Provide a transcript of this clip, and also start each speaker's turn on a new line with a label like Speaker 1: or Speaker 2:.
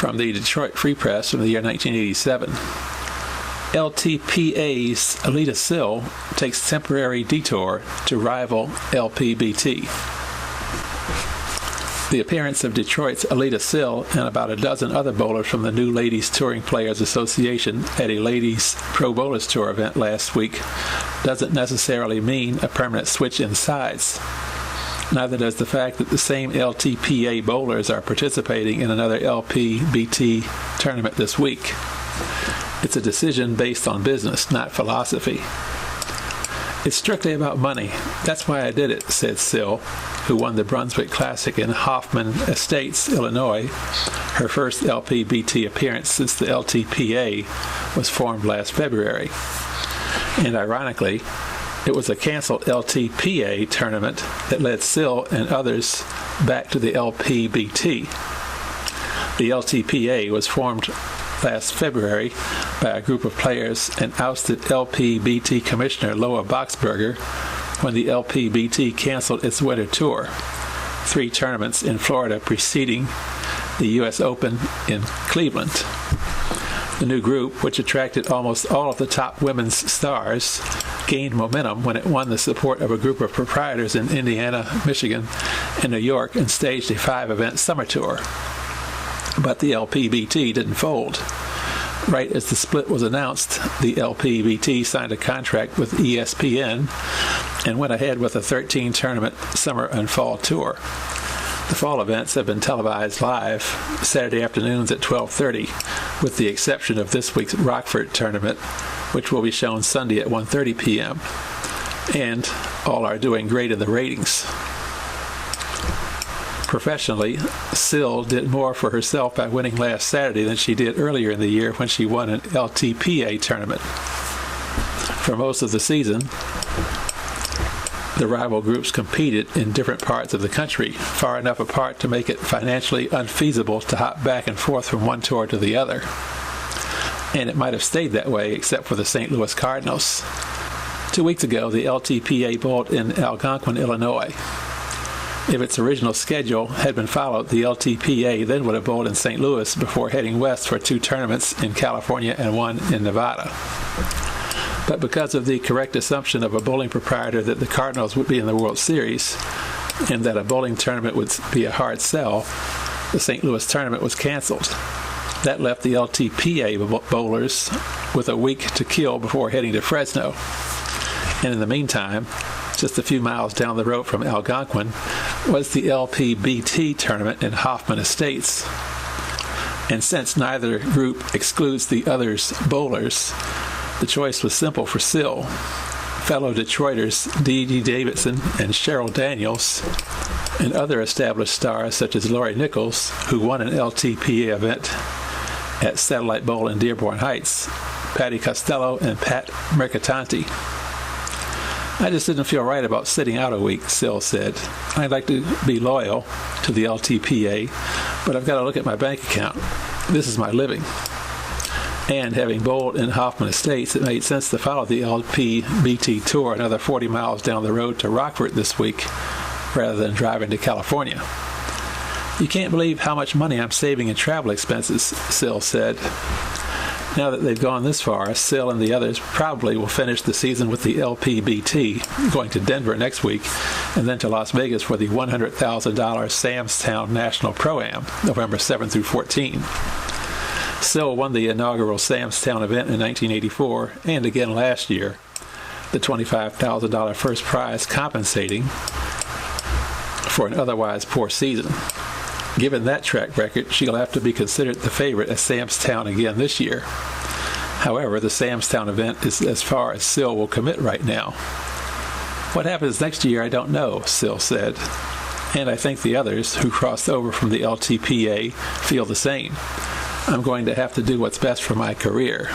Speaker 1: from the Detroit Free Press from the year 1987. LTPA's Aleta Sill takes temporary detour to rival LPBT. The appearance of Detroit's Aleta Sill and about a dozen other bowlers from the new Ladies Touring Players Association at a Ladies Pro Bowlers Tour event last week doesn't necessarily mean a permanent switch in sides. Neither does the fact that the same LTPA bowlers are participating in another LPBT tournament this week. It's a decision based on business, not philosophy. It's strictly about money. That's why I did it, said Sill, who won the Brunswick Classic in Hoffman Estates, Illinois, her first LPBT appearance since the LTPA was formed last February. And ironically, it was a canceled LTPA tournament that led Sill and others back to the LPBT. The LTPA was formed last February by a group of players and ousted LPBT Commissioner Loa Boxberger when the LPBT canceled its winter tour. 3 tournaments in Florida preceding the U.S. Open in Cleveland. The new group, which attracted almost all of the top women's stars, gained momentum when it won the support of a group of proprietors in Indiana, Michigan, and New York and staged a 5-event summer tour. But the LPBT didn't fold. Right as the split was announced, the LPBT signed a contract with ESPN and went ahead with a 13-tournament summer and fall tour. The fall events have been televised live Saturday afternoons at 12:30, with the exception of this week's Rockford tournament, which will be shown Sunday at 1:30 p.m. And all are doing great in the ratings. Professionally, Sill did more for herself by winning last Saturday than she did earlier in the year when she won an LTPA tournament. For most of the season, the rival groups competed in different parts of the country, far enough apart to make it financially unfeasible to hop back and forth from one tour to the other. And it might have stayed that way except for the St. Louis Cardinals. 2 weeks ago, the LTPA bowled in Algonquin, Illinois. If its original schedule had been followed, the LTPA then would have bowled in St. Louis before heading west for 2 tournaments in California and 1 in Nevada. But because of the correct assumption of a bowling proprietor that the Cardinals would be in the World Series and that a bowling tournament would be a hard sell, the St. Louis tournament was canceled. That left the LTPA bowlers with a week to kill before heading to Fresno. And in the meantime, just a few miles down the road from Algonquin was the LPBT tournament in Hoffman Estates. And since neither group excludes the other's bowlers, the choice was simple for Sill. Fellow Detroiters D.D. Davidson and Cheryl Daniels and other established stars such as Lori Nichols, who won an LTPA event at Satellite Bowl in Dearborn Heights, Patty Costello, and Pat Mercatanti. I just didn't feel right about sitting out a week, Sill said. I'd like to be loyal to the LTPA, but I've got to look at my bank account. This is my living. And having bowled in Hoffman Estates, it made sense to follow the LPBT tour another 40 miles down the road to Rockford this week, rather than driving to California. You can't believe how much money I'm saving in travel expenses, Sill said. Now that they've gone this far, Sill and the others probably will finish the season with the LPBT, going to Denver next week, and then to Las Vegas for the $100,000 Sam's Town National Pro-Am, November 7 through 14. Sill won the inaugural Sam's Town event in 1984 and again last year, the $25,000 first prize compensating for an otherwise poor season. Given that track record, she'll have to be considered the favorite at Sam's Town again this year. However, the Sam's Town event is as far as Sill will commit right now. What happens next year, I don't know, Sill said. And I think the others who crossed over from the LTPA feel the same. I'm going to have to do what's best for my career.